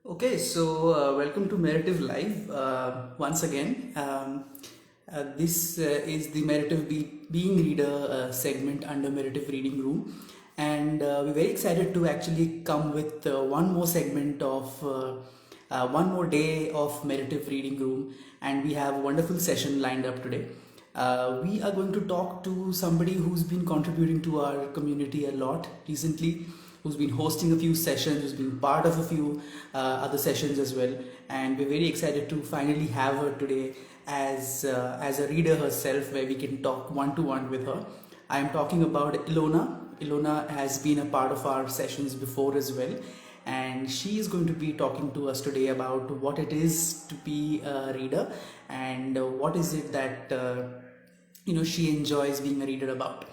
Okay, so welcome to Meritive Live once again. This is the Being Reader segment under Meritive Reading Room, and we're very excited to actually come with one more segment of one more day of Meritive Reading Room, and we have a wonderful session lined up today. We are going to talk to somebody who's been contributing to our community a lot recently, who's been hosting a few sessions, who's been part of a few other sessions as well. And we're very excited to finally have her today as a reader herself, where we can talk one to one with her. I am talking about Ilona. Ilona has been a part of our sessions before as well, and she is going to be talking to us today about what it is to be a reader and what is it that she enjoys being a reader about.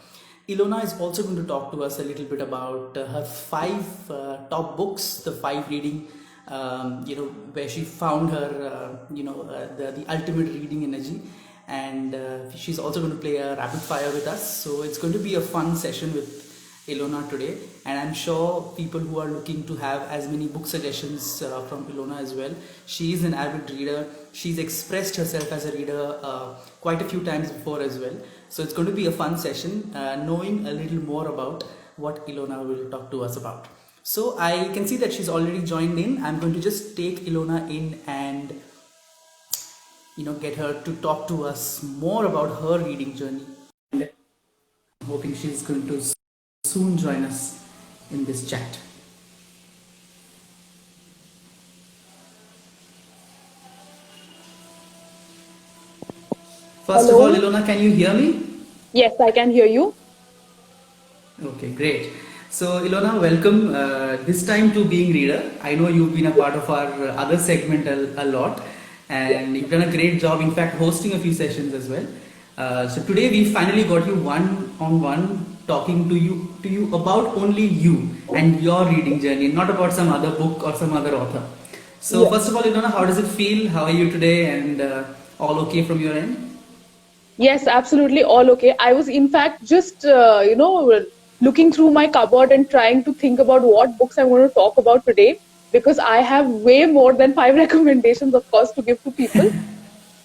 Ilona is also going to talk to us a little bit about her five top books, the five reading, where she found her, the ultimate reading energy. And she's also going to play a rapid fire with us. So it's going to be a fun session with Ilona today, and I'm sure people who are looking to have as many book suggestions from Ilona as well. She is an avid reader. She's expressed herself as a reader quite a few times before as well. So it's going to be a fun session, knowing a little more about what Ilona will talk to us about. So I can see that she's already joined in. I'm going to just take Ilona in and get her to talk to us more about her reading journey. I'm hoping she's going to soon join us in this chat. First of all, Hello. Ilona, can you hear me? Yes, I can hear you. Okay, great. So, Ilona, welcome this time to Being Reader. I know you've been a part of our other segment a lot, Yes. and you've done a great job, in fact, hosting a few sessions as well. So today we finally got you one-on-one talking to you about only you and your reading journey, not about some other book or some other author. So, Yes. first of all, Ilona, how does it feel? How are you today? And all okay from your end? Yes, absolutely. All okay. I was, in fact, just, looking through my cupboard and trying to think about what books I'm going to talk about today because I have way more than five recommendations, of course, to give to people.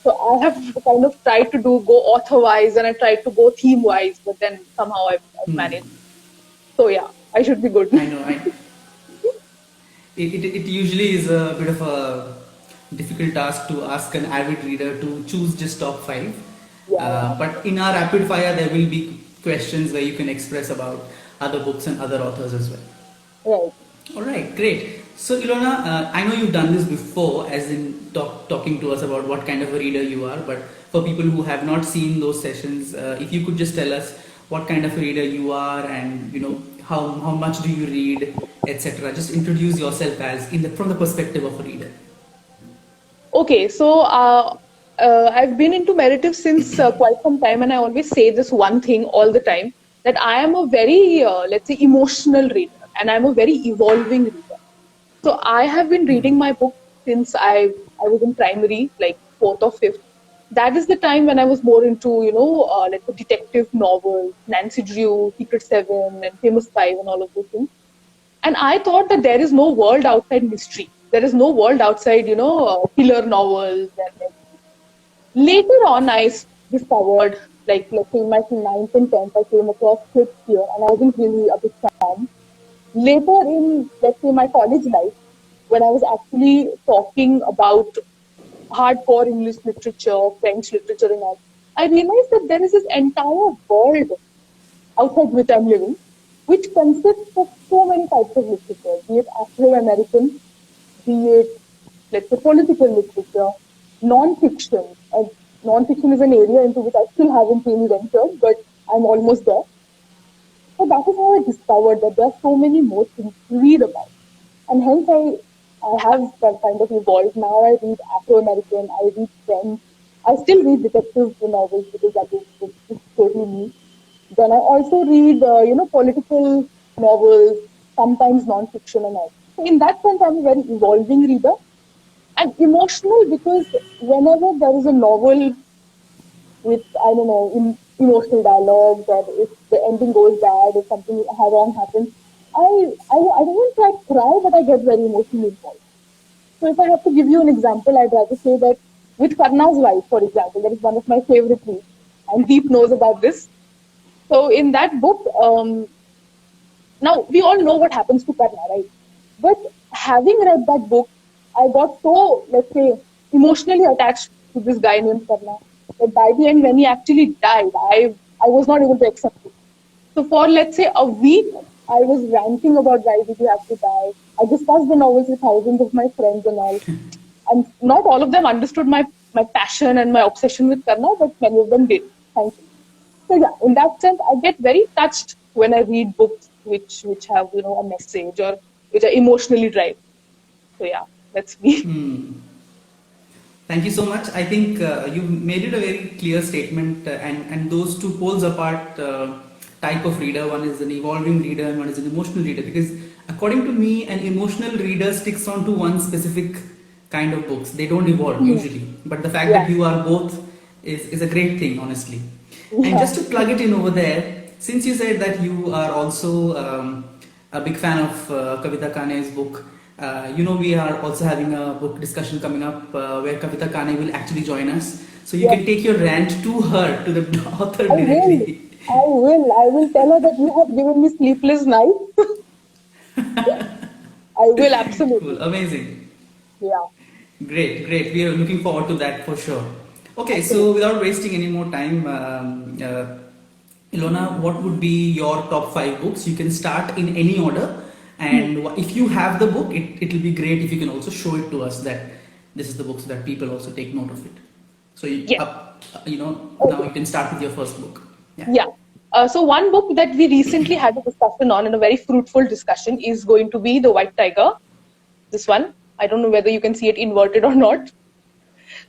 So I have kind of tried to go author wise and I tried to go theme wise, but then somehow I've managed. So yeah, I should be good. I know. It usually is a bit of a difficult task to ask an avid reader to choose just top five. Yeah. But in our rapid fire, there will be questions where you can express about other books and other authors as well. Right. All right, great. So, Ilona, I know you've done this before, as in talking to us about what kind of a reader you are. But for people who have not seen those sessions, if you could just tell us what kind of a reader you are, and how much do you read, etc. Just introduce yourself as from the perspective of a reader. Okay, so I've been into Meritive since quite some time, and I always say this one thing all the time that I am a very, let's say, emotional reader, and I'm a very evolving reader. So I have been reading my book since I was in primary, like fourth or fifth. That is the time when I was more into, like the detective novels, Nancy Drew, Secret Seven, and Famous Five, and all of those things. And I thought that there is no world outside mystery. There is no world outside, killer novels and everything. Later on, discovered, like, let's say in my ninth and tenth, I came across Shakespeare, and I wasn't really a big fan. Later in, let's say, my college life, when I was actually talking about hardcore English literature, French literature, and all, I realized that there is this entire world outside which I'm living, which consists of so many types of literature, be it Afro-American, be it, let's say, political literature, non-fiction. And non-fiction is an area into which I still haven't really ventured, but I'm almost there. So that is how I discovered that there are so many more things to read about. And hence I have that kind of evolved. Now I read Afro-American, I read French. I still read detective novels because that is totally me. Then I also read, political novels, sometimes non-fiction and all. So in that sense, I'm a very evolving reader and emotional because whenever there is a novel with, I don't know, emotional dialogues or if the ending goes bad, if something wrong happens, I don't try to cry, but I get very emotionally involved. So if I have to give you an example, I'd rather say that with Karna's wife, for example, that is one of my favorite reads, and Deep knows about this. So in that book, now we all know what happens to Karna, right? But having read that book, I got so, let's say, emotionally attached to this guy named Karna that by the end, when he actually died, I was not able to accept it. So for, let's say, a week, I was ranting about why did he have to die. I discussed the novels with thousands of my friends and all. And not all of them understood my passion and my obsession with Karna, but many of them did. Thank you. So yeah, in that sense, I get very touched when I read books which have a message or which are emotionally driving. So yeah, that's me. Thank you so much. I think you made it a very clear statement, and those two poles apart type of reader. One is an evolving reader, and one is an emotional reader. Because according to me, an emotional reader sticks on to one specific kind of books. They don't evolve usually. But the fact that you are both is a great thing, honestly. And just to plug it in over there, since you said that you are also a big fan of Kavita Kane's book. We are also having a book discussion coming up where Kavita Kane will actually join us. So you can take your rant to her, to the author directly. I will tell her that you have given me sleepless nights. I will, absolutely. Cool, amazing. Yeah. Great. We are looking forward to that for sure. Okay, so without wasting any more time, Ilona, what would be your top 5 books? You can start in any order. And if you have the book, it will be great if you can also show it to us that this is the book so that people also take note of it. So, now you can start with your first book. Yeah. So one book that we recently had a discussion on, and a very fruitful discussion, is going to be The White Tiger. This one. I don't know whether you can see it inverted or not.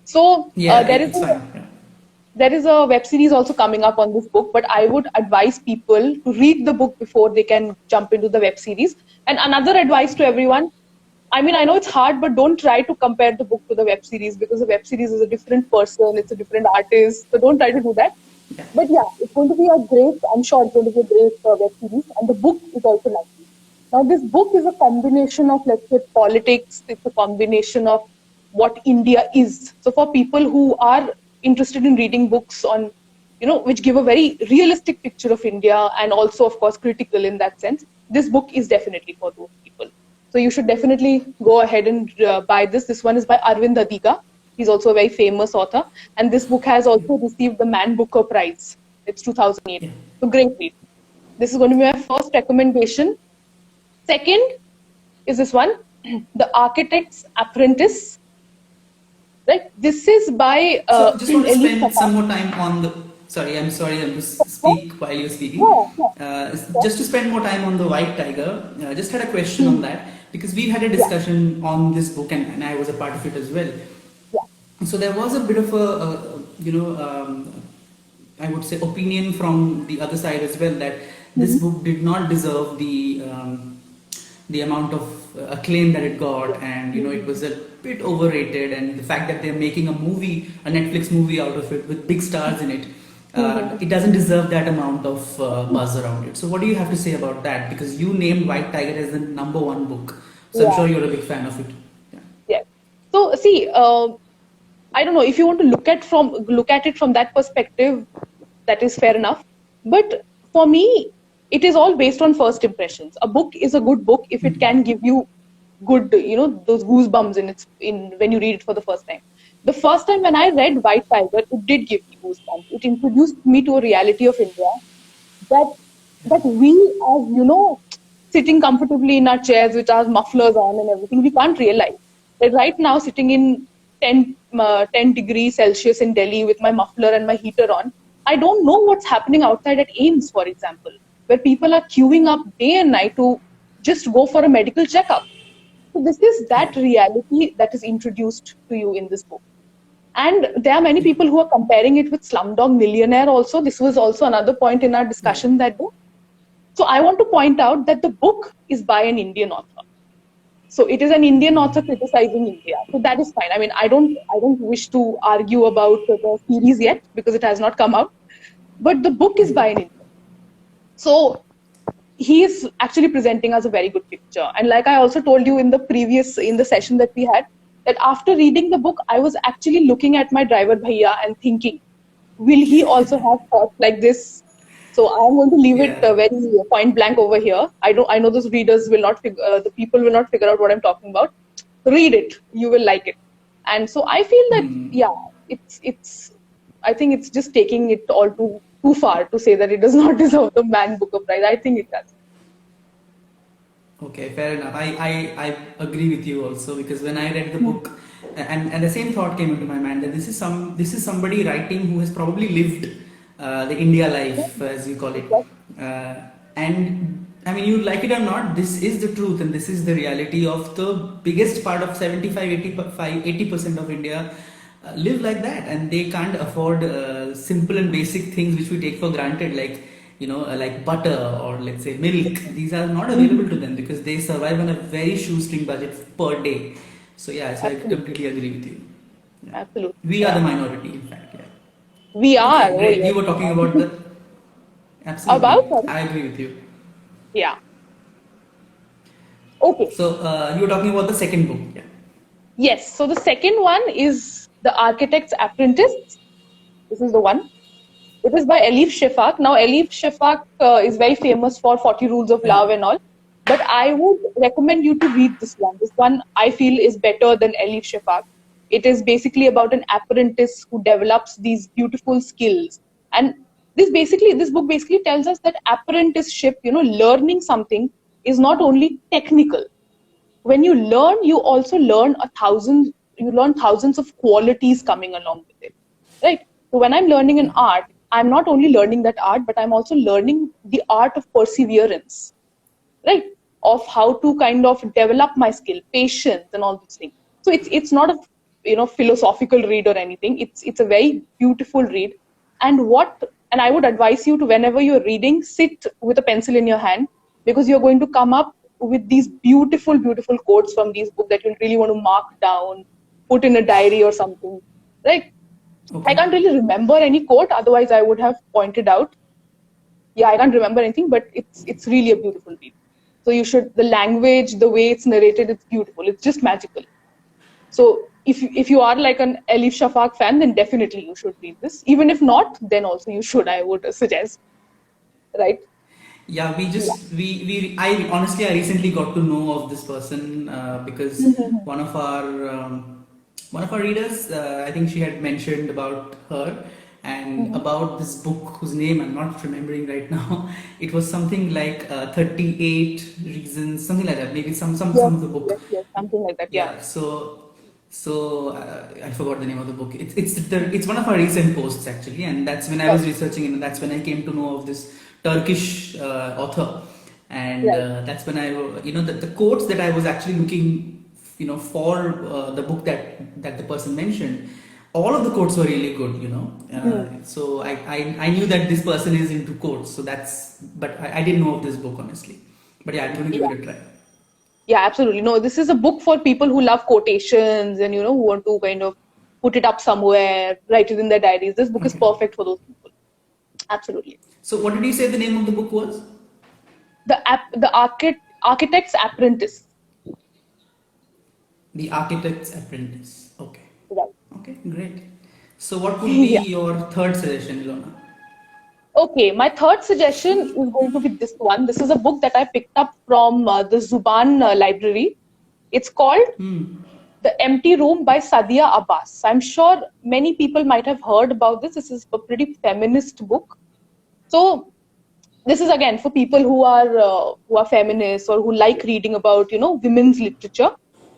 So there is a web series also coming up on this book, but I would advise people to read the book before they can jump into the web series. And another advice to everyone, I mean, I know it's hard, but don't try to compare the book to the web series, because the web series is a different person, it's a different artist, so don't try to do that. But yeah, it's going to be I'm sure it's going to be a great web series, and the book is also lovely. Now, this book is a combination of, let's say, politics, it's a combination of what India is. So for people who are interested in reading books on, which give a very realistic picture of India and also, of course, critical in that sense, this book is definitely for those people. So you should definitely go ahead and buy this. This one is by Arvind Adiga. He's also a very famous author. And this book has also received the Man Booker Prize. It's 2008. So great read. This is going to be my first recommendation. Second is this one, The Architect's Apprentice. Right? This is by... so just want to spend some more time on the... Sorry, I'm just speak while you're speaking. Just to spend more time on The White Tiger, just had a question on that, because we've had a discussion on this book and I was a part of it as well. So there was a bit of I would say opinion from the other side as well, that this book did not deserve the amount of acclaim that it got, and it was a bit overrated, and the fact that they're making a Netflix movie out of it with big stars in it, it doesn't deserve that amount of buzz around it. So what do you have to say about that? Because you named White Tiger as the #1 book, so I'm sure you're a big fan of it. Yeah. So see, I don't know if you want to look at it from that perspective, that is fair enough. But for me, it is all based on first impressions. A book is a good book if it can give you good, those goosebumps when you read it for the first time. The first time when I read White Tiger, it did give me goosebumps. It introduced me to a reality of India that we, as sitting comfortably in our chairs with our mufflers on and everything, we can't realize that right now, sitting in 10 degrees Celsius in Delhi with my muffler and my heater on, I don't know what's happening outside at AIIMS, for example, where people are queuing up day and night to just go for a medical checkup. So this is that reality that is introduced to you in this book. And there are many people who are comparing it with Slumdog Millionaire also. This was also another point in our discussion that day. So I want to point out that the book is by an Indian author. So it is an Indian author criticizing India. So that is fine. I mean, I don't wish to argue about the series yet because it has not come out. But the book is by an Indian. So he is actually presenting us a very good picture. And like I also told you in the session that we had, that after reading the book, I was actually looking at my driver bhaiya and thinking, will he also have thoughts like this? So I'm going to leave it Yeah. very point blank over here. I know those readers will not the people will not figure out what I'm talking about. Read it, you will like it. And so I feel that, yeah, it's I think it's just taking it all too far to say that it does not deserve the Man Booker Prize. I think it does. Okay, fair enough. I agree with you also, because when I read the book, and the same thought came into my mind, that this is somebody writing who has probably lived the India life, as you call it, and I mean, you like it or not, this is the truth, and this is the reality of the biggest part of 80% of India live like that, and they can't afford simple and basic things which we take for granted, like like butter or let's say milk. These are not available to them because they survive on a very shoestring budget per day. So yeah, so I Absolutely. completely agree with you. Yeah. Absolutely. We are Yeah. the minority, in fact. Yeah. We are. Okay, Oh, great. yes. You were talking about the About, absolutely. sorry? I agree with you. Yeah. Okay. So you were talking about the second book. Yeah. Yes. So the second one is The Architect's Apprentice. This is the one. It is by Elif Shafak. Now, Elif Shafak is very famous for 40 Rules of Yeah. Love and all. But I would recommend you to read this one. This one I feel is better than Elif Shafak. It is basically about an apprentice who develops these beautiful skills. And this book basically tells us that apprenticeship, learning something is not only technical. When you learn, you also learn thousands of qualities coming along with it, right? So when I'm learning an art, I'm not only learning that art, but I'm also learning the art of perseverance, right? Of how to kind of develop my skill, patience, and all these things. So it's not a philosophical read or anything. It's a very beautiful read. And I would advise you to, whenever you're reading, sit with a pencil in your hand, because you're going to come up with these beautiful, beautiful quotes from these books that you really want to mark down, put in a diary or something, right? I Okay. can't really remember any quote, otherwise I would have pointed out. Yeah, I can't remember anything, but it's really a beautiful read. So you should, the language, the way it's narrated, it's beautiful. It's just magical. So if you are like an Elif Shafak fan, then definitely you should read this. Even if not, then also you should, I would suggest. Right? Yeah, Yeah. I honestly, I recently got to know of this person because one of our one of our readers, I think she had mentioned about her and about this book whose name I'm not remembering right now. It was something like 38 reasons, something like that. Maybe some Yes, of the book. yes, something like that. Yeah. Yeah, I forgot the name of the book. It's one of our recent posts actually, and that's when I was Right. researching it, and that's when I came to know of this Turkish author, and Right. that's when the quotes that I was actually looking for the book that the person mentioned. All of the quotes were really good, so I knew that this person is into quotes, so but I didn't know of this book honestly. But yeah, I'm going to give Yeah. it a try. Yeah, absolutely. No, this is a book for people who love quotations and who want to kind of put it up somewhere, write it in their diaries. This book is Okay. perfect for those people. Absolutely. So what did you say the name of the book was? The Architect's Apprentice. The Architect's Apprentice. Okay. Right. Okay, great. So, what would be Yeah. your third suggestion, Ilona? Okay, my third suggestion is going to be this one. This is a book that I picked up from the Zuban library. It's called The Empty Room by Sadia Abbas. I'm sure many people might have heard about this. This is a pretty feminist book. So this is again for people who are feminists or who like reading about women's literature.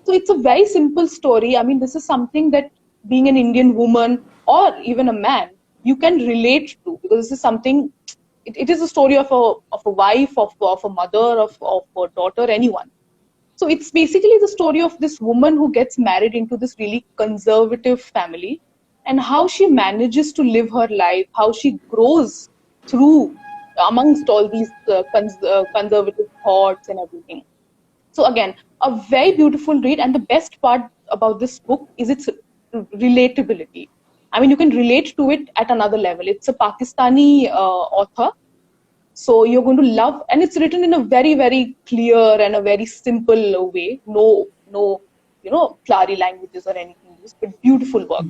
So it's a very simple story. I mean, this is something that, being an Indian woman or even a man, you can relate to, because this is something. It is a story of a wife, of a mother, of a daughter, anyone. So it's basically the story of this woman who gets married into this really conservative family, and how she manages to live her life, how she grows through amongst all these conservative thoughts and everything. So again, a very beautiful read, and the best part about this book is its relatability. I mean, you can relate to it at another level. It's a Pakistani author, so you're going to love, and it's written in a very, very clear and a very simple way. No flowery languages or anything used, but beautiful work,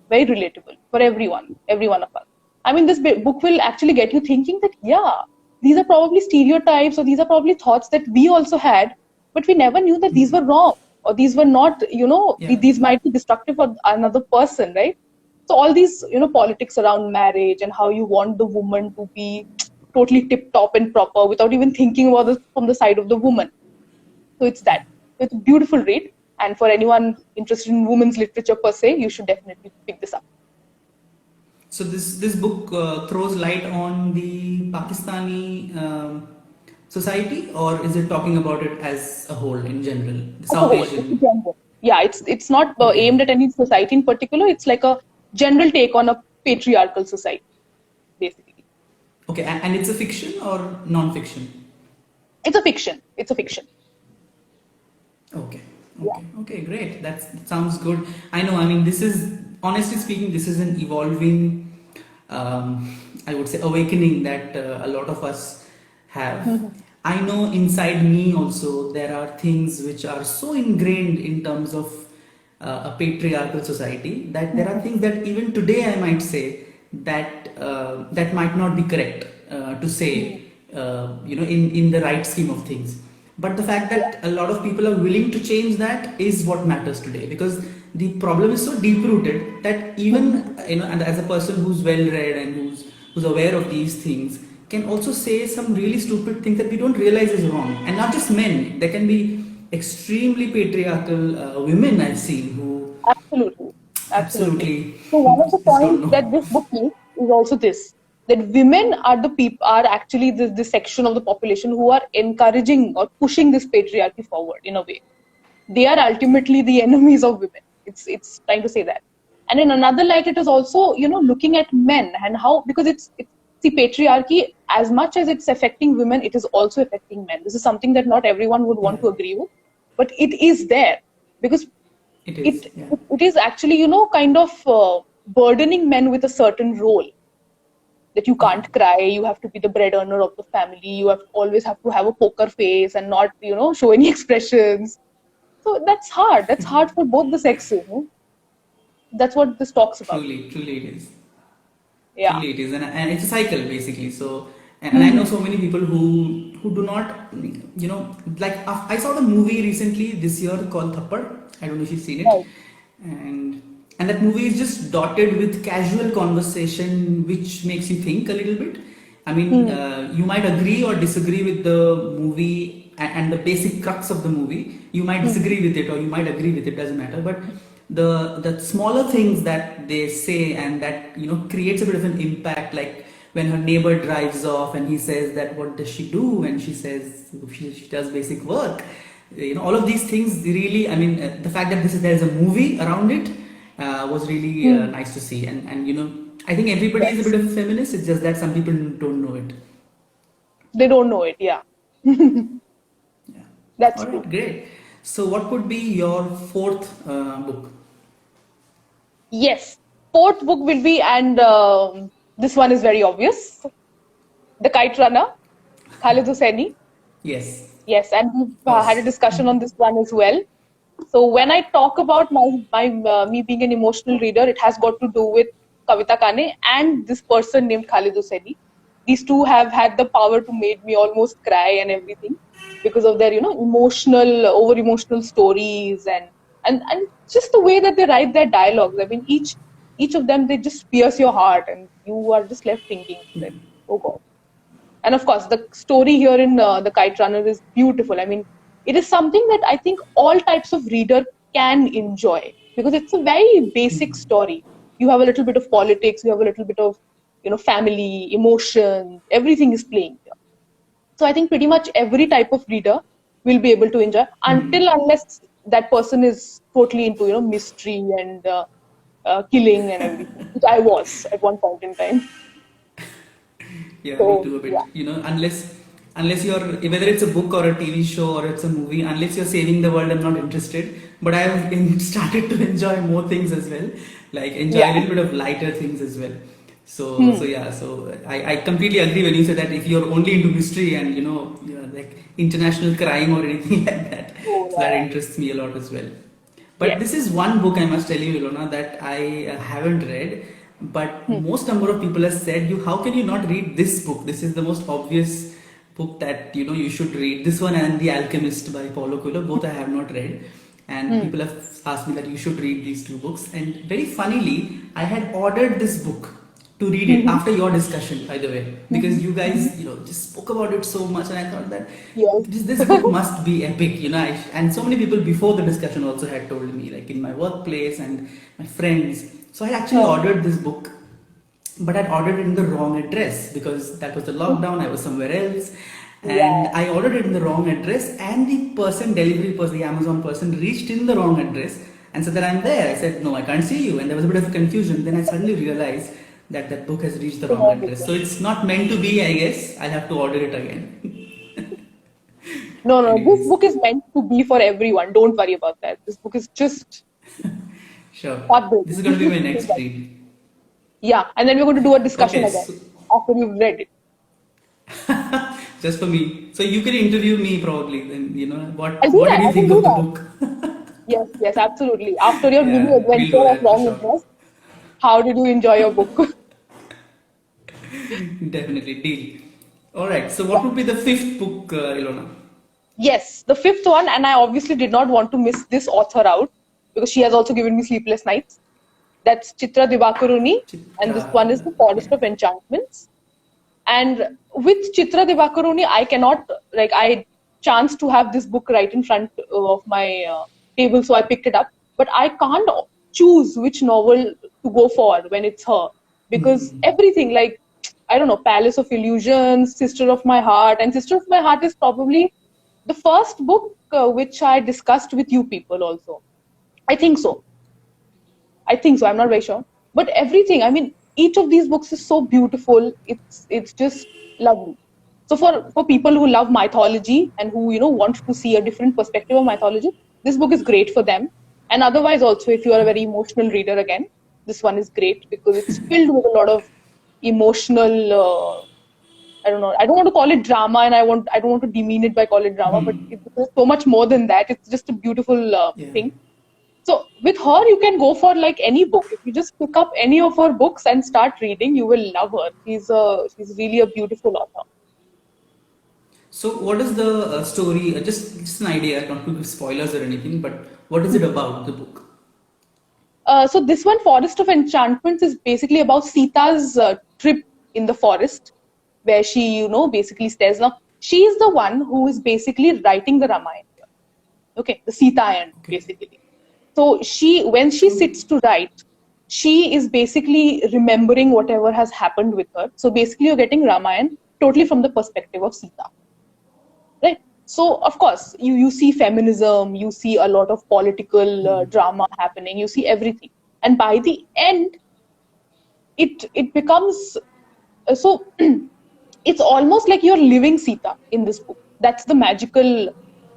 very relatable for every one of us. I mean, this book will actually get you thinking that, yeah, these are probably stereotypes or these are probably thoughts that we also had, but we never knew that these were wrong or these were not, Yeah. these might be destructive for another person, right? So all these, politics around marriage and how you want the woman to be totally tip top and proper without even thinking about it from the side of the woman. So it's that. It's a beautiful read. And for anyone interested in women's literature per se, you should definitely pick this up. So this book throws light on the Pakistani society, or is it talking about it as a whole in general, the As a South whole, it's a Asian? general. Yeah, it's not Okay. aimed at any society in particular. It's like a general take on a patriarchal society, basically. Okay, and it's a fiction or non-fiction? It's a fiction. It's a fiction. Okay, Yeah. okay, great. That sounds good. I know. I mean, this is honestly speaking, this is an evolving, I would say, awakening that a lot of us have. I know inside me also there are things which are so ingrained in terms of a patriarchal society that there are things that even today I might say that that might not be correct to say, in the right scheme of things. But the fact that a lot of people are willing to change that is what matters today, because the problem is so deep rooted that even and as a person who's well read and who's aware of these things can also say some really stupid things that we don't realize is wrong. And not just men, there can be extremely patriarchal women I've seen who Absolutely. Absolutely. absolutely So one of the just don't points know. that this book makes is also this, that women are the people, are actually this section of the population who are encouraging or pushing this patriarchy forward in a way. They are ultimately the enemies of women. It's trying to say that. And in another light, it is also, looking at men and how, because it's see, patriarchy, as much as it's affecting women, it is also affecting men. This is something that not everyone would Yeah, want to agree with, but it is there because it it is. Yeah. it is actually, kind of burdening men with a certain role, that you Yeah. can't cry, you have to be the bread earner of the family, you always have to have a poker face and not, show any expressions. So that's hard for both the sexes, no? That's what this talks about. Truly it is. Yeah. Truly it is, and it's a cycle basically. So, and I know Hmm. so many people who do not, like I saw the movie recently this year called Thappad. I don't know if you've seen it, Right. and that movie is just dotted with casual conversation, which makes you think a little bit. I mean, Hmm. you might agree or disagree with the movie and the basic crux of the movie. You might Hmm. disagree with it or you might agree with it. Doesn't matter. But the smaller things that they say and that creates a bit of an impact, like when her neighbor drives off and he says that what does she do, and she says she does basic work. All of these things really. I mean, the fact that there's a movie around it was really Hmm. nice to see, and I think everybody is a Yes. bit of a feminist. It's just that some people don't know it. They don't know it. Yeah. Yeah. That's All true. right, great. So, what could be your fourth book? Yes. Fourth book will be, and this one is very obvious, The Kite Runner, Khalid Hosseini. Yes, Yes, and we've of had a course. discussion on this one as well. So when I talk about my me being an emotional reader, it has got to do with Kavita Kane and this person named Khalid Hosseini. These two have had the power to make me almost cry and everything because of their emotional, over emotional stories and just the way that they write their dialogues. I mean, each of them, they just pierce your heart and you are just left thinking that, oh God. And of course, the story here in The Kite Runner is beautiful. I mean, it is something that I think all types of reader can enjoy because it's a very basic story. You have a little bit of politics, you have a little bit of, family, emotion, everything is playing here. So I think pretty much every type of reader will be able to enjoy unless that person is totally into, mystery and killing and everything, which I was at one point in time. Yeah, me So too a bit. yeah, Unless you're whether it's a book or a TV show or it's a movie, unless you're saving the world, I'm not interested. But I've started to enjoy more things as well, like enjoy a yeah. little bit of lighter things as well. So Hmm. yeah, so I completely agree when you say that if you're only into mystery and like international crime or anything like that, Oh, so that yeah. interests me a lot as well. But Yes. this is one book I must tell you, Ilona, that I haven't read. But Hmm. most number of people have said, "You, how can you not read this book? This is the most obvious book that you should read." This one and The Alchemist by Paulo Coelho, both I have not read, and Hmm. people have asked me that you should read these two books. And very funnily, I had ordered this book to read it Hmm. after your discussion, by the way, because Hmm. you Hmm. guys just spoke about it so much, and I thought that Yes. this book must be epic, and so many people before the discussion also had told me, like in my workplace and my friends. So I actually Huh. ordered this book, but I'd ordered it in the wrong address because that was the lockdown. I was somewhere else, and Yeah. I ordered it in the wrong address. And the delivery person, the Amazon person, reached in the wrong address and said that I'm there. I said no, I can't see you, and there was a bit of confusion. Then I suddenly realized that that book has reached the wrong address. So it's not meant to be. I guess I'll have to order it again. No, no, this Anyways, book is meant to be for everyone. Don't worry about that. This book is just sure. This is going to be my heartbreaking. next read. Yeah, and then we're going to do a discussion Okay, again so after you've read it. just for me. So you can interview me probably. Then I'll do what that. did you I can think do of the that. book? Yes, yes, absolutely. After your mini Yeah, we'll adventure do of that for wrong sure. address, how did you enjoy your book? Definitely, deal. All right. So Yeah. what would be the fifth book, Ilona? Yes, the fifth one, and I obviously did not want to miss this author out because she has also given me sleepless nights. That's Chitra Divakaruni, and this Chitra. one is The Okay. Forest of Enchantments. And with Chitra Divakaruni, I cannot, like, I chanced to have this book right in front of my table, so I picked it up. But I can't choose which novel to go for when it's her because everything, like, I don't know, Palace of Illusions, Sister of My Heart, and Sister of My Heart is probably the first book which I discussed with you people also. I think so. I think so. I'm not very sure. But everything, I mean, each of these books is so beautiful. It's just lovely. So for people who love mythology and who want to see a different perspective of mythology, this book is great for them. And otherwise, also, if you are a very emotional reader, again, this one is great because it's filled with a lot of emotional. I don't know. I don't want to call it drama, and I don't want to demean it by call it drama, but it's so much more than that. It's just a beautiful Yeah. thing. So with her, you can go for like any book. If you just pick up any of her books and start reading, you will love her. She's really a beautiful author. So what is the story? Just an idea, not to give spoilers or anything, but what is it about the book? So this one, Forest of Enchantments, is basically about Sita's trip in the forest, where she, basically stays. Now she is the one who is basically writing the Ramayana. Okay, the Sita end Okay. basically. So when she So sits to write, she is basically remembering whatever has happened with her. So basically, you're getting Ramayana totally from the perspective of Sita, right? So of course, you see feminism, you see a lot of political drama happening, you see everything, and by the end, it becomes so. It's almost like you're living Sita in this book. That's the magical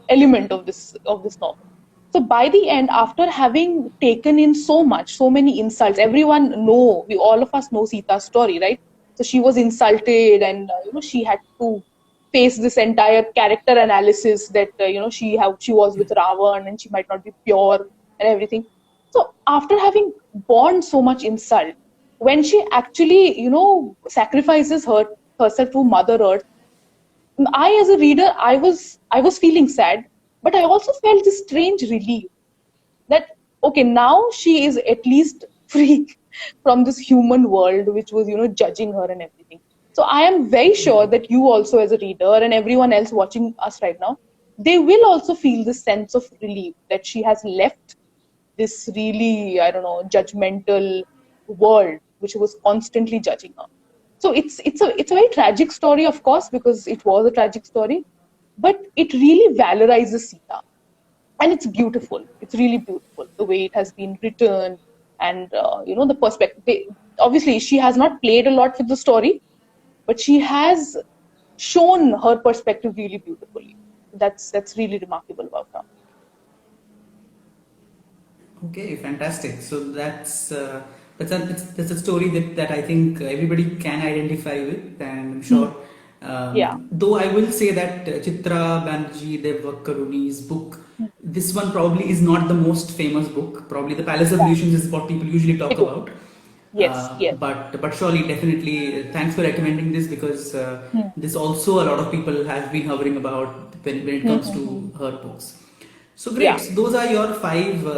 element of this novel. So by the end, after having taken in so much, so many insults, we all of us know Sita's story, right? So she was insulted, and she had to face this entire character analysis that she was with Ravan and she might not be pure and everything. So after having borne so much insult, when she actually sacrifices herself to Mother Earth, I as a reader, I was feeling sad, but I also felt this strange relief that okay, now she is at least free from this human world which was judging her and everything. So I am very sure that you also as a reader and everyone else watching us right now, they will also feel this sense of relief that she has left this really, I don't know, judgmental world which was constantly judging her. So it's a very tragic story, of course, because it was a tragic story, but it really valorizes Sita, and it's beautiful. It's really beautiful the way it has been written, and the perspective. Obviously, she has not played a lot with the story, but she has shown her perspective really beautifully. That's really remarkable about her. okay, fantastic. So that's a story that I think everybody can identify with, and I'm Hmm. sure Yeah. Though I will say that Chitra Banerjee Devkaruni's book, this one probably is not the most famous book. Probably The Palace of Yeah. Illusions is what people usually talk It is. about. Yes. Yes. But surely, definitely, thanks for recommending this, because Hmm. this also a lot of people have been hovering about when it Hmm, comes hmm, hmm. to her books. So Yeah. great. So those are your five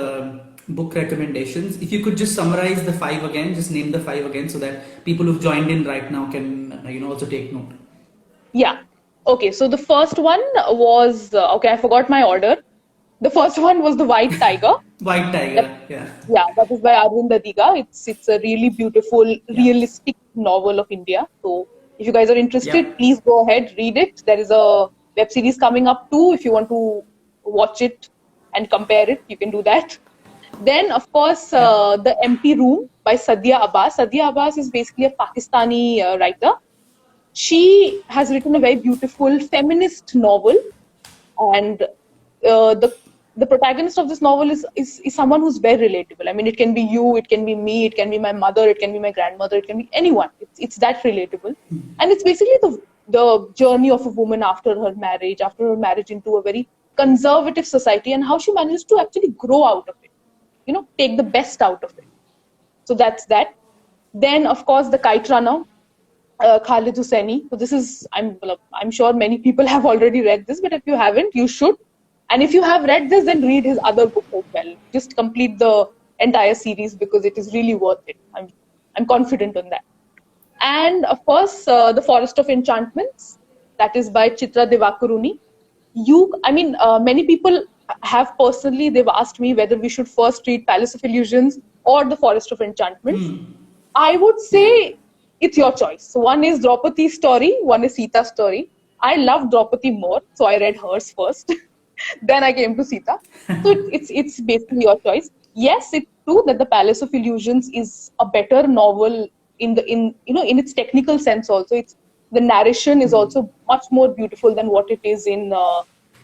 book recommendations. If you could just summarize the five again, just name the five again, so that people who've joined in right now can also take note. Yeah. Okay. So the first one was okay. I forgot my order. The first one was The White Tiger. White That, Tiger. Yeah. yeah, that is by Arvind Adiga. It's a really beautiful, Yeah. realistic novel of India. So if you guys are interested, Yeah. please go ahead, read it. There is a web series coming up too. If you want to watch it and compare it, you can do that. Then, of course, Yeah. The Empty Room by Sadia Abbas. Sadia Abbas is basically a Pakistani writer. She has written a very beautiful feminist novel, and the protagonist of this novel is someone who's very relatable. I mean, it can be you, it can be me, it can be my mother, it can be my grandmother, it can be anyone. It's that relatable, and it's basically the journey of a woman after her marriage into a very conservative society, and how she manages to actually grow out of it. Take the best out of it. So that's that. Then, of course, The Kite Runner, Khalid Hosseini. So this is, I'm sure many people have already read this, but if you haven't, you should. And if you have read this, then read his other books as well. Just complete the entire series because it is really worth it. I'm confident on that. And of course, The Forest of Enchantments, that is by Chitra Divakaruni. Many people have personally, they've asked me whether we should first read Palace of Illusions or The Forest of Enchantments. I would say it's your choice. So one is Draupadi's story, one is Sita's story. I love Draupadi more, so I read hers first. Then I came to Sita. So it's basically your choice. Yes, it's true that The Palace of Illusions is a better novel in its technical sense. Also, the narration is also much more beautiful than what it is in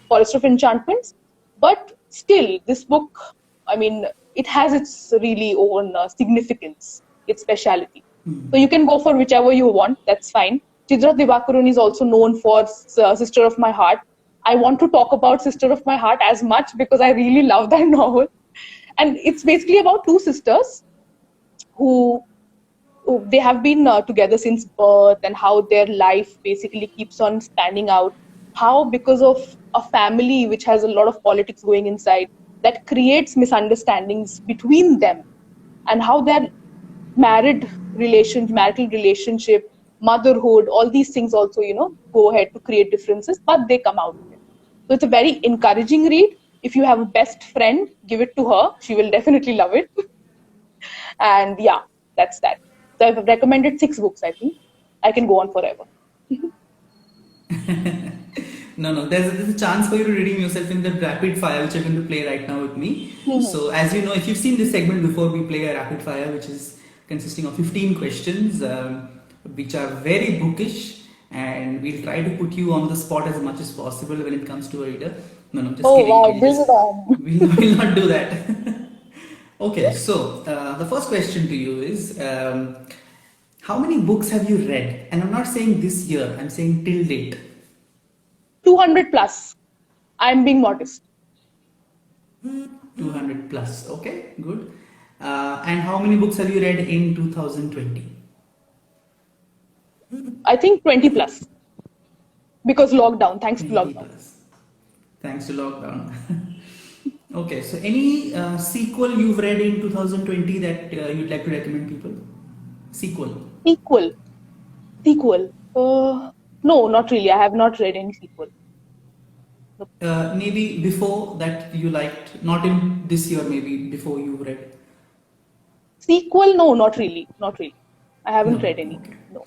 Forest of Enchantments. But still, this book, I mean, it has its really own significance, its speciality. So you can go for whichever you want. That's fine. Chitra Divakaruni is also known for Sister of My Heart. I want to talk about Sister of My Heart as much because I really love that novel. And it's basically about two sisters who they have been together since birth, and how their life basically keeps on spanning out. How, because of a family which has a lot of politics going inside, that creates misunderstandings between them, and how their marital relationship, motherhood, all these things also, go ahead to create differences, but they come out of it. So it's a very encouraging read. If you have a best friend, give it to her. She will definitely love it. And yeah, that's that. So I've recommended 6 books, I think. I can go on forever. No. There's a chance for you to redeem yourself in the rapid fire, which you're going to play right now with me. Mhm. So, as you know, if you've seen this segment before, we play a rapid fire, which is consisting of 15 questions, which are very bookish, and we'll try to put you on the spot as much as possible when it comes to a reader. No, just Oh kidding. wow, bring it on. We'll not do that. Okay, so the first question to you is, how many books have you read? And I'm not saying this year, I'm saying till date. 200 plus. I'm being modest. 200 plus. Okay, good. And how many books have you read in 2020? I think 20 plus. Because lockdown, thanks to 20 lockdown. plus. Thanks to lockdown. Okay, so any sequel you've read in 2020 that you'd like to recommend people? Sequel. Sequel. No, not really. I have not read any sequel. Maybe before that you liked, not in this year, maybe before you read. Sequel? No, not really. Not really. I haven't No. read any. Okay. No.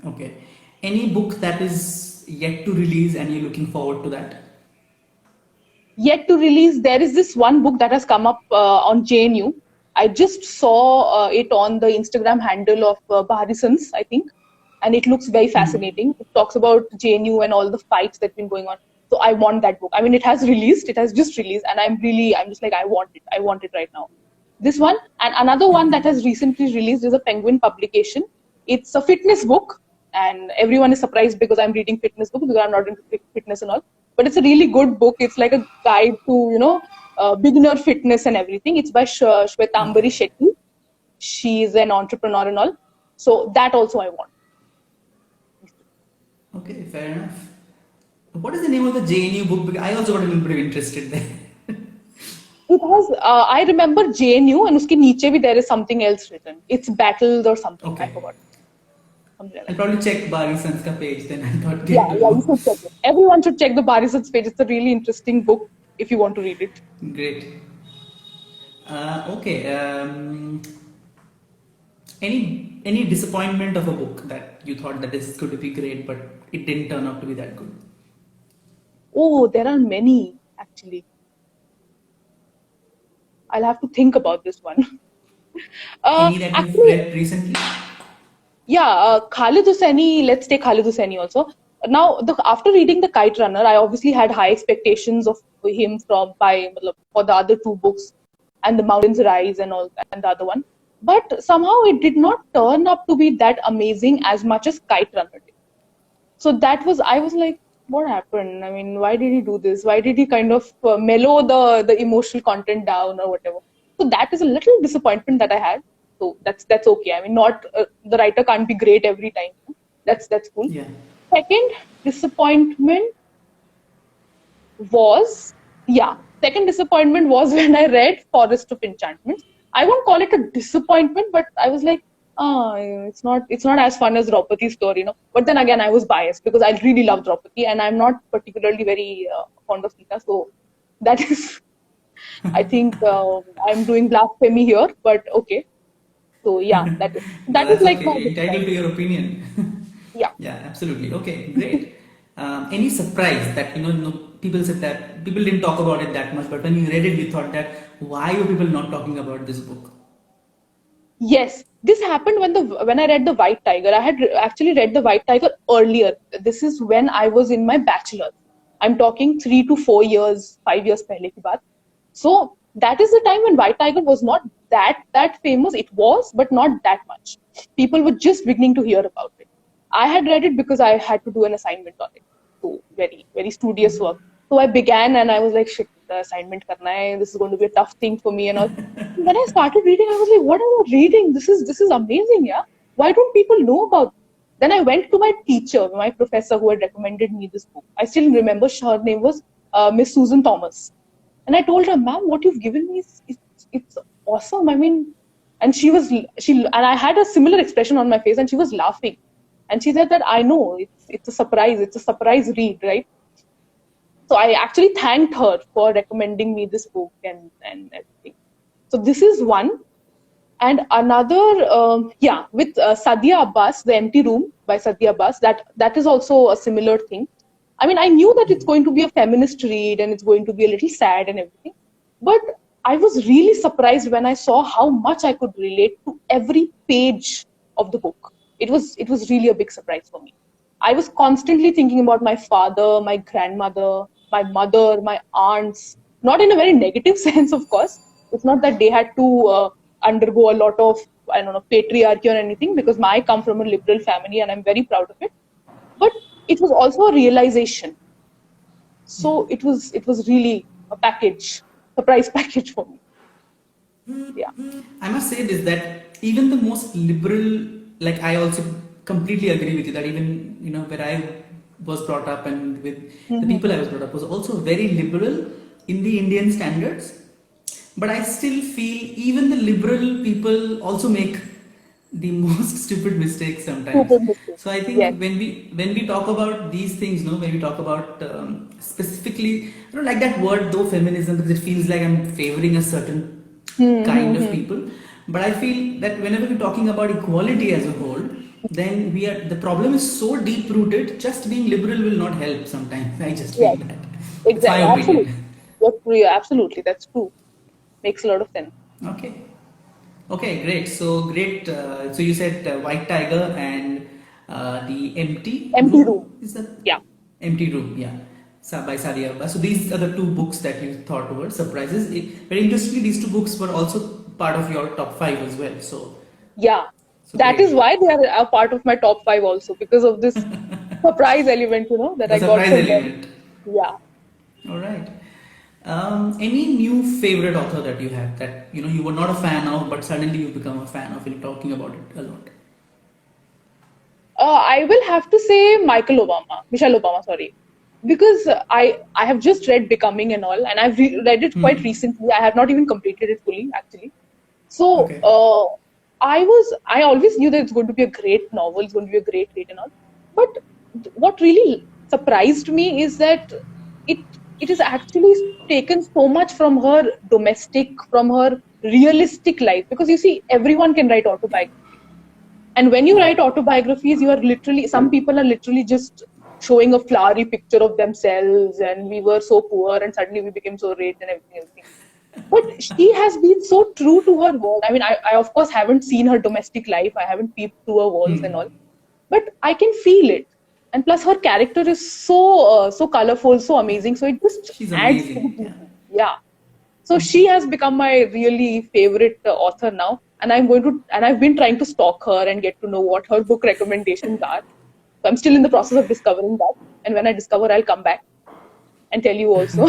Okay. Any book that is yet to release and you're looking forward to that? Yet to release, there is this one book that has come up on JNU. I just saw it on the Instagram handle of Baharisons, I think, and it looks very fascinating. It talks about JNU and all the fights that've been going on. So I want that book. I mean, it has just released, and I'm just like, I want it right now. This one, and another one that has recently released is a Penguin publication. It's a fitness book, and everyone is surprised because I'm reading fitness books because I'm not into fitness and all. But it's a really good book. It's like a guide to beginner fitness and everything. It's by Shwetambari Okay. Shetty. She's an entrepreneur and all. So that also I want. Okay, fair enough. What is the name of the JNU book? Because I also got a little bit interested there. It has. I remember JNU, and uske niche bhi there is something else written. It's battles or something. I Okay. forgot. Something like I'll that. probably check Bari San's ka page then. I thought Yeah, get to yeah, you know. should check it. Everyone should check the Barisat's page. It's a really interesting book if you want to read it. Great. Okay. Any disappointment of a book that you thought that this is going to be great, but it didn't turn out to be that good? Oh, there are many actually. I'll have to think about this one. Any that you've Actually, read recently? yeah, Khalid Hosseini, let's take Khalid Hosseini also. Now, after reading The Kite Runner, I obviously had high expectations of him for the other two books and The Mountains Rise and all, and the other one. But somehow it did not turn up to be that amazing as much as Kite Runner did. So I was like, what happened? I mean, why did he do this? Why did he kind of mellow the emotional content down or whatever? So that is a little disappointment that I had. So that's okay. I mean, not the writer can't be great every time. That's cool. Yeah. Second disappointment was second disappointment was when I read Forest of Enchantments. I won't call it a disappointment, but I was like, it's not as fun as Draupadi's story, But then again, I was biased because I really love Draupadi, and I'm not particularly very fond of Sita. So that is, I think I'm doing blasphemy here, but okay. So yeah, No, that is that's like my okay. Entitled to disappointment. your opinion. Yeah. Yeah, absolutely. Okay, great. Any surprise that no, people said that people didn't talk about it that much, but when you read it, you thought that why are people not talking about this book? Yes, this happened when I read The White Tiger. I had actually read The White Tiger earlier. This is when I was in my bachelor's. I'm talking 3 to 4 years, 5 years pehle ki baat. So that is the time when White Tiger was not that famous. It was, but not that much. People were just beginning to hear about it. I had read it because I had to do an assignment on it. So very, very studious work. So I began and I was like, shit, the assignment karna hai. This is going to be a tough thing for me and all. When I started reading, I was like, what am I reading? This is amazing, yeah. Why don't people know about it? Then I went to my teacher, my professor who had recommended me this book. I still remember her name was Miss Susan Thomas. And I told her, ma'am, what you've given me it's awesome. I mean, and and I had a similar expression on my face, and she was laughing, and she said that I know it's a surprise read, right? So I actually thanked her for recommending me this book and everything. So this is one, and another, with Sadia Abbas, The Empty Room by Sadia Abbas. That is also a similar thing. I mean, I knew that it's going to be a feminist read and it's going to be a little sad and everything. But I was really surprised when I saw how much I could relate to every page of the book. It was really a big surprise for me. I was constantly thinking about my father, my grandmother, my mother, my aunts, not in a very negative sense, of course. It's not that they had to undergo a lot of, I don't know, patriarchy or anything, because I come from a liberal family and I'm very proud of it. But it was also a realization. Yeah. So it was really a surprise package for me. Yeah. I must say this that even the most liberal, like I also completely agree with you that even where I was brought up and with the Mm-hmm. people I was brought up was also very liberal in the Indian standards. But I still feel even the liberal people also make the most stupid mistakes sometimes. Super mistake. So I Yes. think when we talk about these things, when we talk about specifically, I don't like that word though, feminism, because it feels like I'm favoring a certain kind of Mm-hmm. people. But I feel that whenever we're talking about equality as a whole, then the problem is so deep rooted. Just being liberal will not help. Sometimes I just feel Yes. that. It's my Exactly. opinion. Absolutely. Yeah, absolutely. That's true. Makes a lot of sense. Okay. Okay, great. So great. So you said White Tiger and the Empty Empty room. Room. Is that Yeah. Empty Room? Yeah, by Sadia Abbas. So these are the two books that you thought were surprises. Very interestingly, these two books were also part of your top five as well. So Yeah. That is Okay. why they are a part of my top 5 also, because of this surprise element, that The I got surprise from them. element. Yeah. All right. Any new favorite author that you have that you were not a fan of, but suddenly you've become a fan of and talking about it a lot? I will have to say Michelle Obama, sorry, because I have just read Becoming and all, and I've read it quite Hmm. recently. I have not even completed it fully, actually. So Okay. I always knew that it's going to be a great novel, it's going to be a great read and all. But what really surprised me is that it it is actually taken so much from her domestic, from her realistic life. Because you see, everyone can write autobiography, and when you True. write autobiographies, you are literally, some people are literally just showing a flowery picture of themselves, and we were so poor and suddenly we became so rich and everything. But she has been so true to her word. I mean, I of course haven't seen her domestic life. I haven't peeped through her walls and Hmm. all, but I can feel it. And plus, her character is so colorful, so amazing. So it just She's adds to the amazing. Yeah. beauty. Yeah. So she has become my really favorite author now, and I've been trying to stalk her and get to know what her book recommendations are. So I'm still in the process of discovering that. And when I discover, I'll come back and tell you also.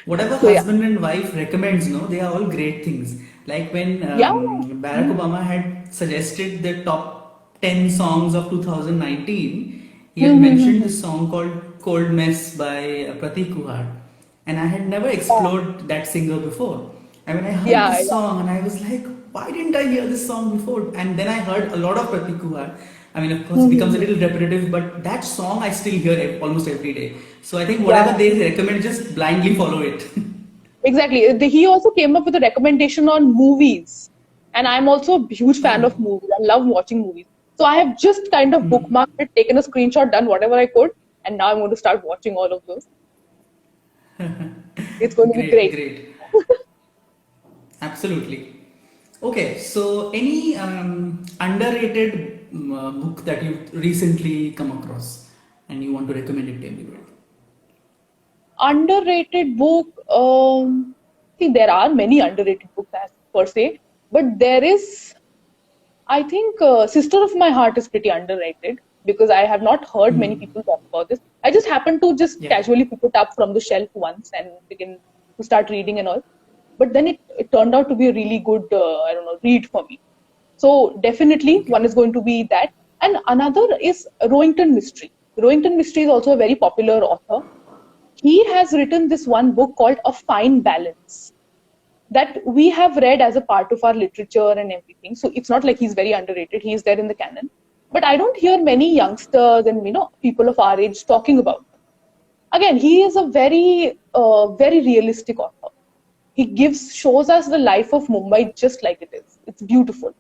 Whatever So yeah, husband and wife recommends, no, they are all great things. Like when yeah. Barack Mm-hmm. Obama had suggested the top 10 songs of 2019, he had mentioned Mm-hmm. this song called Cold Mess by Pratik Kuhad. And I had never Yeah, explored that singer before. And when I heard yeah, this yeah. song, and I was like, why didn't I hear this song before? And then I heard a lot of Pratik Kuhad. I mean, of course, it becomes a Mm-hmm. little repetitive, but that song I still hear almost every day. So I think Yeah, whatever they recommend, just blindly follow it. exactly. He also came up with a recommendation on movies, and I'm also a huge fan Oh, of movies. I love watching movies. So I have just kind of hmm. bookmarked it, taken a screenshot, done whatever I could, and now I'm going to start watching all of those. It's going to be Great, great. great. Absolutely. Okay, so any underrated book that you've recently come across and you want to recommend it to everybody? Underrated book. See, there are many underrated books as per se, but there is, I think, Sister of My Heart is pretty underrated because I have not heard many Hmm. people talk about this. I just happened to just Yeah. casually pick it up from the shelf once and begin to start reading and all. But then it turned out to be a really good, I don't know, read for me. So definitely Okay. one is going to be that. And another is Rowington Mystery. Rowington Mystery is also a very popular author. He has written this one book called A Fine Balance that we have read as a part of our literature and everything. So it's not like he's very underrated. He is there in the canon. But I don't hear many youngsters and people of our age talking about him. Again, he is a very realistic author. He shows us the life of Mumbai just like it is. It's beautiful.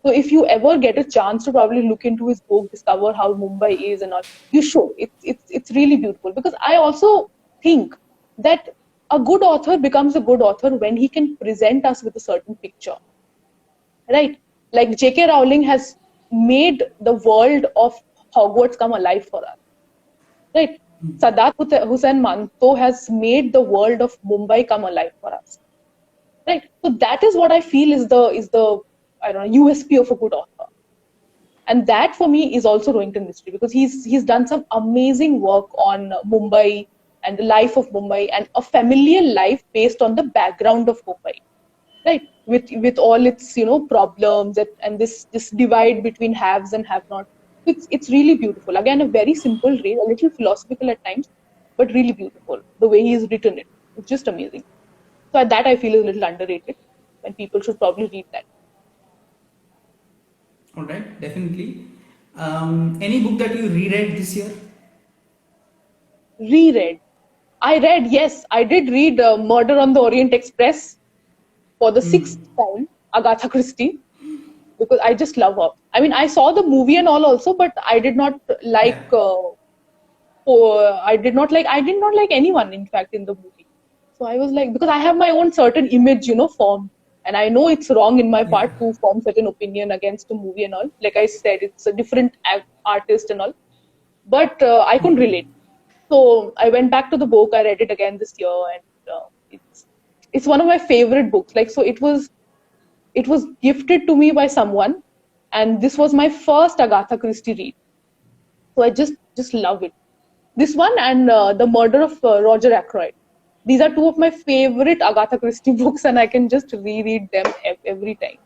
So if you ever get a chance to probably look into his book, discover how Mumbai is and all, you should. It's really beautiful because I also think that a good author becomes a good author when he can present us with a certain picture, right? Like J.K. Rowling has made the world of Hogwarts come alive for us, right? Sadat Hussain Manto has made the world of Mumbai come alive for us, right? So that is what I feel is the I don't know USP of a good author. And that for me is also Rohington Mystery because he's done some amazing work on Mumbai and the life of Mumbai and a familiar life based on the background of Mumbai, right? With all its problems and this divide between haves and have-not. It's really beautiful. Again, a very simple read, a little philosophical at times, but really beautiful. The way he's written it, it's just amazing. So that I feel is a little underrated, and people should probably read that. All right, definitely. Any book that you reread this year? Reread. I read, yes, I did read Murder on the Orient Express for the sixth time, Agatha Christie, because I just love her. I mean, I saw the movie and all also, but I did not Yeah. like. I did not like anyone, in fact, in the movie. So I was like, because I have my own certain image, formed, and I know it's wrong in my Yeah. part to form certain opinion against a movie and all. Like I said, it's a different artist and all, but I couldn't relate. So I went back to the book. I read it again this year, and it's one of my favorite books. Like, so it was gifted to me by someone, and this was my first Agatha Christie read. So I just love it. This one and The Murder of Roger Ackroyd. These are two of my favorite Agatha Christie books, and I can just reread them every time.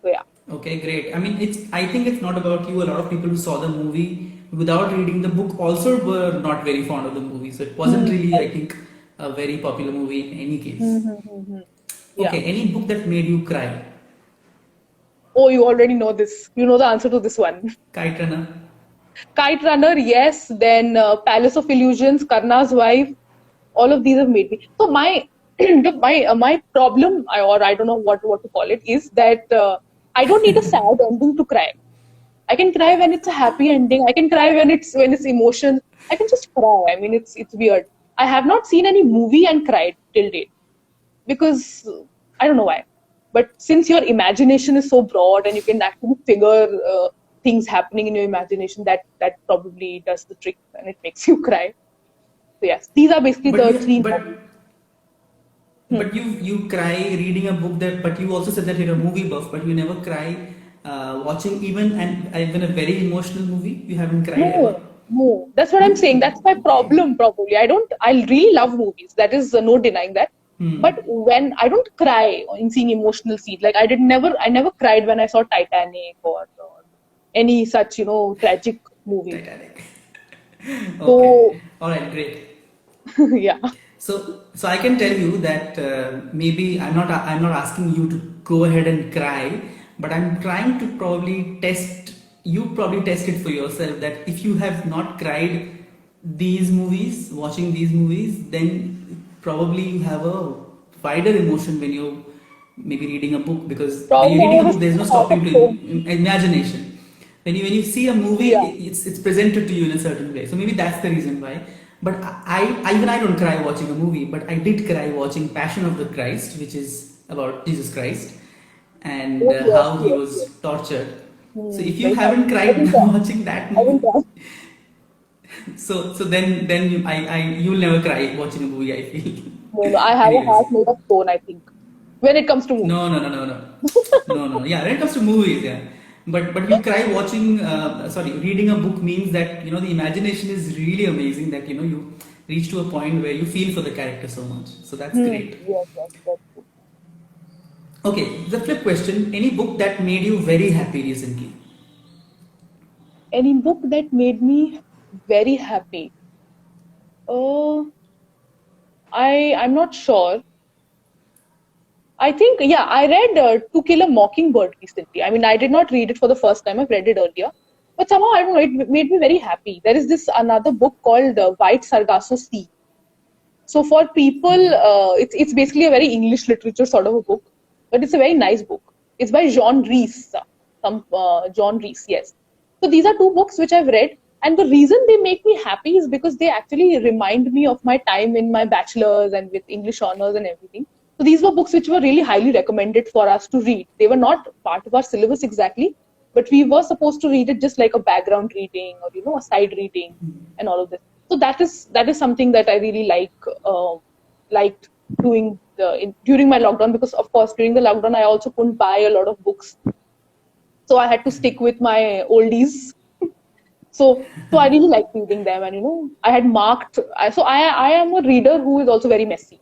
So yeah. Okay, great. I mean, I think it's not about you. A lot of people who saw the movie without reading the book also were not very fond of the movie. So it wasn't really, I think, a very popular movie in any case. Yeah. Okay, any book that made you cry? Oh, you already know this. You know the answer to this one. Kite Runner. Kite Runner, yes. Then Palace of Illusions, Karna's Wife. All of these have made me. So my my problem, or I don't know what to call it, is that I don't need a sad ending to cry. I can cry when it's a happy ending. I can cry when it's emotions. I can just cry. I mean, it's weird. I have not seen any movie and cried till date because I don't know why. But since your imagination is so broad and you can actually figure things happening in your imagination, that probably does the trick and it makes you cry. So yes, these are basically But the three. but you cry reading a book that, but you also said that you're a movie buff, but you never cry watching even a very emotional movie. You haven't cried ever. No, that's what I'm saying. That's my problem. Probably, I really love movies. That is no denying that. But when I don't cry in seeing emotional scenes, like I never cried when I saw Titanic or any such tragic movie. Titanic. Okay. So All right, great. yeah. So I can tell you that maybe I'm not asking you to go ahead and cry, but I'm trying to probably test. You probably test it for yourself that if you have not cried watching these movies, then probably you have a wider emotion when you're maybe reading a book, because when you're reading a book, there's no stopping to imagination. When you see a movie, it's presented to you in a certain way. So maybe that's the reason why. But I don't cry watching a movie, but I did cry watching Passion of the Christ, which is about Jesus Christ and how he was tortured. So if you haven't cried watching that movie, so then you'll never cry watching a movie, I feel. No, I have a heart made of stone, I think, when it comes to movies. No. Yeah, when it comes to movies, yeah. But you cry watching, reading a book means that, the imagination is really amazing, that, you reach to a point where you feel for the character so much. So that's great. Yes, that's true. Okay, the flip question, any book that made you very happy recently? Any book that made me very happy? I'm not sure. I think, I read To Kill a Mockingbird recently. I mean, I did not read it for the first time. I've read it earlier. But somehow, I don't know, it made me very happy. There is this another book called White Sargasso Sea. So for people, it's basically a very English literature sort of a book. But it's a very nice book. It's by John Rees. John Rees, yes. So these are two books which I've read. And the reason they make me happy is because they actually remind me of my time in my bachelor's and with English honors and everything. So these were books which were really highly recommended for us to read. They were not part of our syllabus exactly, but we were supposed to read it just like a background reading or, a side reading and all of this. So that is something that I really liked doing during my lockdown, because of course during the lockdown I also couldn't buy a lot of books. So I had to stick with my oldies. So I really like reading them, and I had marked. So I am a reader who is also very messy.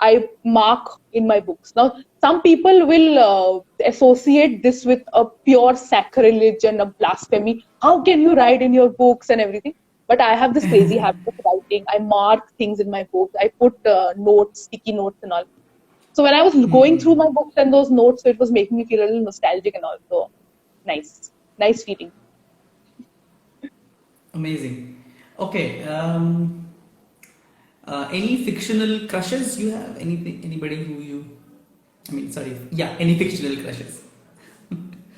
I mark in my books. Now, some people will associate this with a pure sacrilege and a blasphemy. How can you write in your books and everything? But I have this crazy habit of writing. I mark things in my books. I put notes, sticky notes and all. So when I was going through my books and those notes, so it was making me feel a little nostalgic and all. So nice feeling. Amazing. Okay. Any fictional crushes you have? Anybody who you? Any fictional crushes?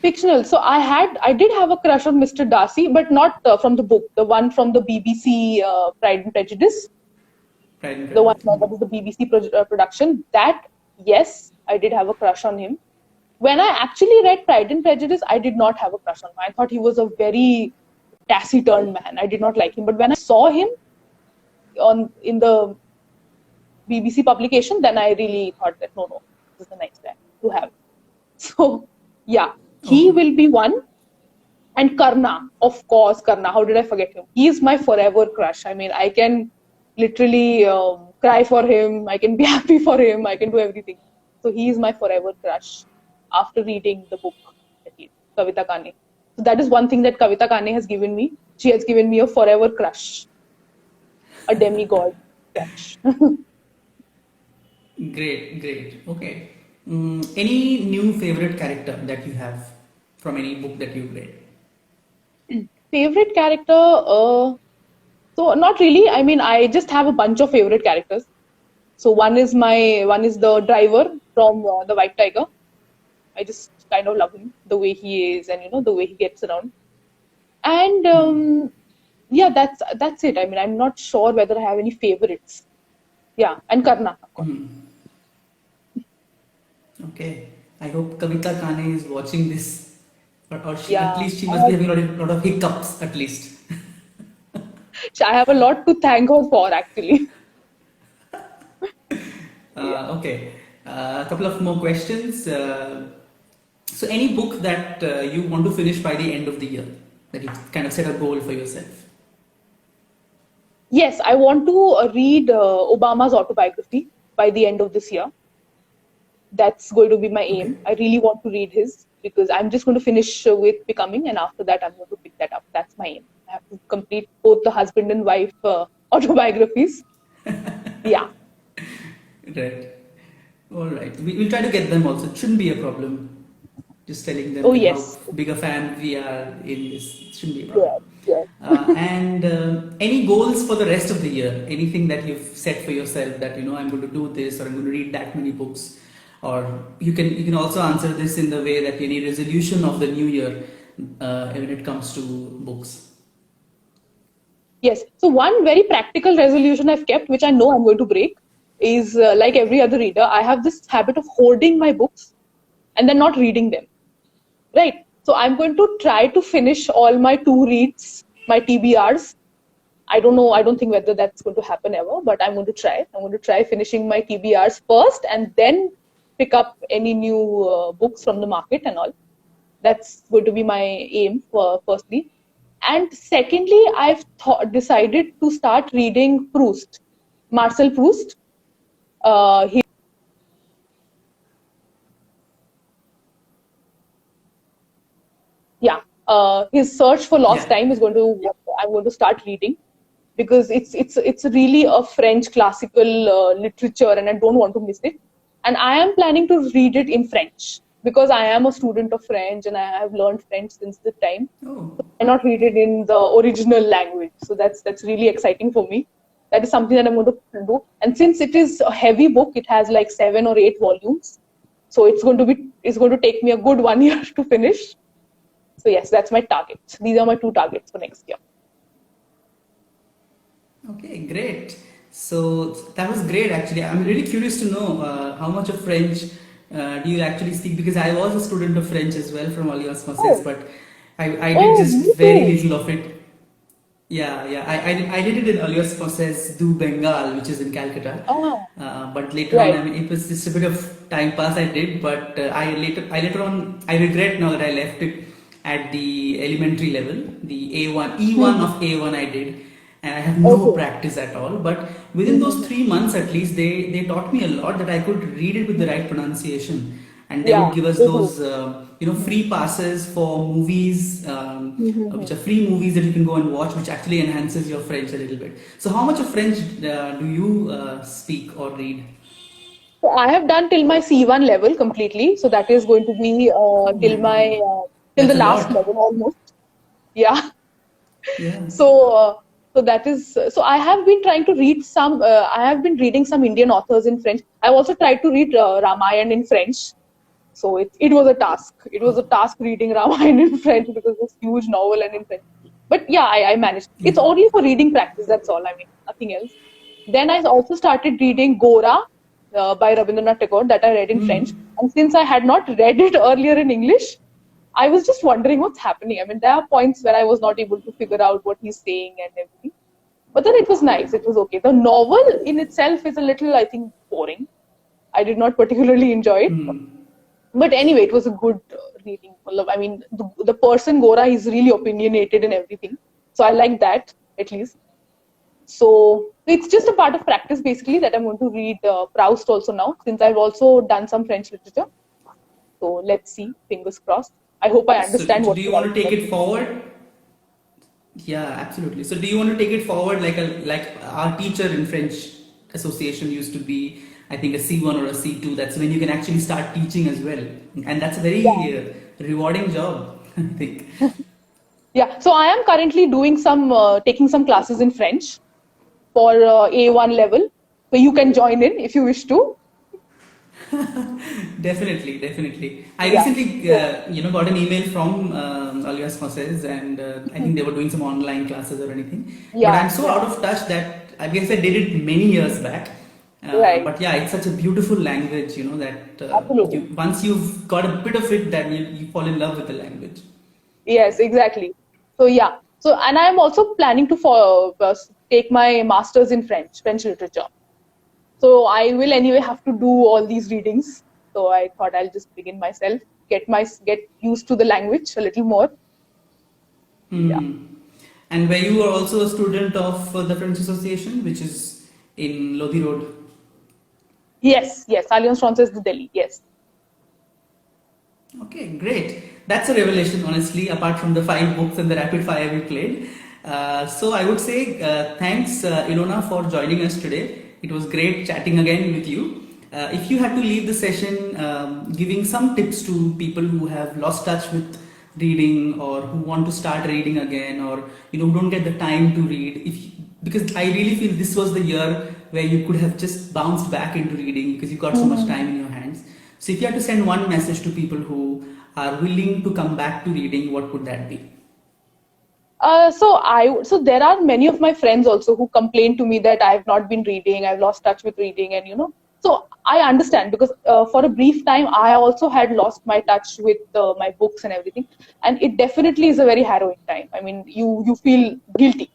Fictional. So I did have a crush on Mr. Darcy, but not from the book. The one from the BBC Pride and Prejudice. The one that was the BBC production. That, yes, I did have a crush on him. When I actually read Pride and Prejudice, I did not have a crush on him. I thought he was a very taciturn man. I did not like him. But when I saw him in the BBC publication, then I really thought that no, this is a nice guy to have. So yeah, he Oh. will be one. And Karna, of course, Karna. How did I forget him? He is my forever crush. I mean, I can literally cry for him. I can be happy for him. I can do everything. So he is my forever crush after reading the book, at least, Kavita Kane. So that is one thing that Kavita Kane has given me. She has given me a forever crush, a demigod crush. Great, great. Okay. Any new favorite character that you have from any book that you've read? Favorite character? So not really. I mean, I just have a bunch of favorite characters. So one is the driver from the White Tiger. I just kind of love him, the way he is, and the way he gets around. And yeah, that's it. I mean, I'm not sure whether I have any favorites. Yeah, and Karna, of course. Okay. I hope Kavita Kane is watching this, or she, at Yeah, least she must be having lot of hiccups at least. I have a lot to thank her for actually. Yeah. Okay. A couple of more questions. So, any book that you want to finish by the end of the year, that you kind of set a goal for yourself? Yes, I want to read Obama's autobiography by the end of this year. That's going to be my Okay. aim. I really want to read his because I'm just going to finish with Becoming, and after that, I'm going to pick that up. That's my aim. I have to complete both the husband and wife autobiographies. Yeah. Right. All right. We'll try to get them also. It shouldn't be a problem. Just telling them Oh, that how yes. big a fan we are in this. It shouldn't be a problem. Yes. Yes. And any goals for the rest of the year? Anything that you've set for yourself that I'm going to do this, or I'm going to read that many books, or you can also answer this in the way that any resolution of the new year when it comes to books. Yes. So one very practical resolution I've kept, which I know I'm going to break, is like every other reader, I have this habit of hoarding my books and then not reading them. Right. So I'm going to try to finish all my two reads, my TBRs. I don't know. I don't think whether that's going to happen ever, but I'm going to try. I'm going to try finishing my TBRs first and then pick up any new books from the market and all. That's going to be my aim for firstly. And secondly, I've decided to start reading Proust, Marcel Proust. He Yeah, his Search for Lost Yeah. Time is going to I'm going to start reading because it's really a French classical literature and I don't want to miss it. And I am planning to read it in French because I am a student of French and I have learned French since the time. Oh. I not read it in the original language, so that's really exciting for me. That is something that I'm going to do. And since it is a heavy book, it has like 7 or 8 volumes, so it's going to take me a good 1 year to finish. So yes, that's my target. These are my two targets for next year. Okay, great. So that was great actually. I'm really curious to know how much of French do you actually speak? Because I was a student of French as well from Alliance Française, Oh, but I did oh, me just very too. little of it. Yeah, yeah. I did it in Alliance Française du Bengal, which is in Calcutta. Ah, But later on, I right. mean, it was just a bit of time pass I did, but I later on, I regret now that I left it at the elementary level, the A1, E1 Hmm. of A1 I did, and I have no Okay. practice at all. But within those Hmm. 3 months at least, they taught me a lot that I could read it with the right pronunciation, and they would Yeah, give us they do. those free passes for movies, Hmm. which are free movies that you can go and watch, which actually enhances your French a little bit. So, how much of French do you speak or read? So I have done till my C1 level completely. So that is going to be Oh my God, till that's the a last lot. level almost. Yeah. Yeah. So that is so I have been trying to read some. I have been reading some Indian authors in French. I've also tried to read Ramayana in French. So it was a task. It was a task reading Ramayana in French because it's a huge novel and in French. But yeah, I managed. Yeah. It's only for reading practice. That's all. I mean, nothing else. Then I also started reading Gora by Rabindranath Tagore that I read in French. Hmm. And since I had not read it earlier in English, I was just wondering what's happening. I mean, there are points where I was not able to figure out what he's saying and everything. But then it was nice. It was okay. The novel in itself is a little, I think, boring. I did not particularly enjoy it. Hmm. But anyway, it was a good reading. I mean, the person Gora is really opinionated in everything. So I like that at least. So it's just a part of practice basically that I'm going to read Proust also now, since I've also done some French literature. So let's see, fingers crossed. I hope I So, understand do what you you want want to take to it forward? Yeah, absolutely. So, do you want to take it forward like our teacher in French association used to be, I think, a C1 or a C2? That's when you can actually start teaching as well, and that's a very rewarding job, I think. Yeah, so I am currently doing some taking some classes in French for A1 level. So you can join in if you wish to. Definitely, definitely. I Yeah. recently, So, got an email from Alias Moses, and I think they were doing some online classes or anything. But I'm yeah, so yeah, out of touch that I guess I did it many years back. right. But yeah, it's such a beautiful language, that Absolutely. once you've got a bit of it, then you fall in love with the language. Yes, exactly. So yeah. So and I'm also planning to take my master's in French literature. So I will anyway have to do all these readings. So I thought I'll just begin myself, get used to the language a little more. Yeah. Hmm. And where you are also a student of the French Association, which is in Lodi Road. Yes, yes. Alliance Française de Delhi. Yes. Okay, great. That's a revelation, honestly, apart from the 5 books and the rapid fire we played. So I would say thanks, Ilona, for joining us today. It was great chatting again with you. If you had to leave the session giving some tips to people who have lost touch with reading or who want to start reading again or who don't get the time to read, because I really feel this was the year where you could have just bounced back into reading because you got so much time in your hands. So if you had to send one message to people who are willing to come back to reading, what would that be? So there are many of my friends also who complain to me that I have not been reading, I've lost touch with reading, and so I understand because for a brief time I also had lost my touch with my books and everything, and it definitely is a very harrowing time. I mean, you feel guilty.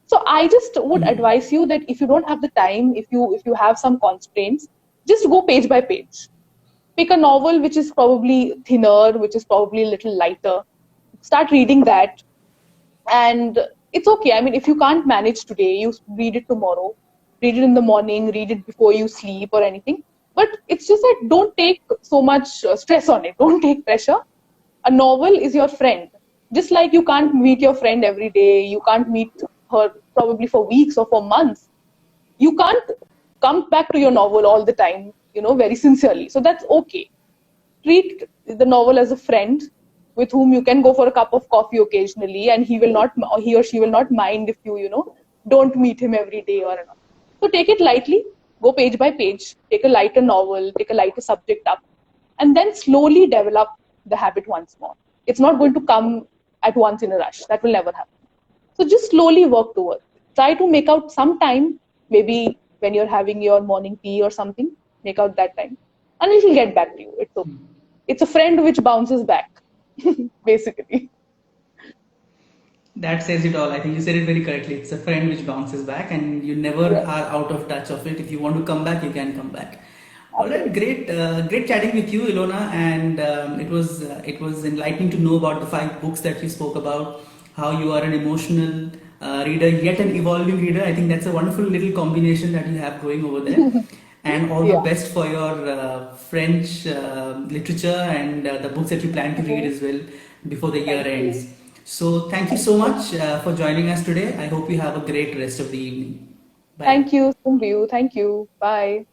So I just would advise you that if you don't have the time, if you have some constraints, just go page by page. Pick a novel which is probably thinner, which is probably a little lighter. Start reading that, and it's okay. I mean, if you can't manage today, you read it tomorrow, read it in the morning, read it before you sleep or anything. But it's just that don't take so much stress on it. Don't take pressure. A novel is your friend. Just like you can't meet your friend every day, you can't meet her probably for weeks or for months. You can't come back to your novel all the time, very sincerely. So that's okay. Treat the novel as a friend with whom you can go for a cup of coffee occasionally, and he or she will not mind if you don't meet him every day or not. So take it lightly, go page by page, take a lighter novel, take a lighter subject up, and then slowly develop the habit once more. It's not going to come at once in a rush. That will never happen. So just slowly work towards it. Try to make out some time, maybe when you're having your morning tea or something, make out that time. And it will get back to you. It's okay. It's a friend which bounces back, basically. That says it all. I think you said it very correctly. It's a friend which bounces back, and you never Yes, are out of touch of it. If you want to come back, you can come back. All right, absolutely. great chatting with you, Ilona, and it was enlightening to know about the 5 books that you spoke about. How you are an emotional reader, yet an evolving reader. I think that's a wonderful little combination that you have going over there. And all the Yeah. best for your French literature and the books that you plan to read as well before the year Thank you. ends. So, thank you so much for joining us today. I hope you have a great rest of the evening. Bye. Thank you. Same to you. Thank you. Bye.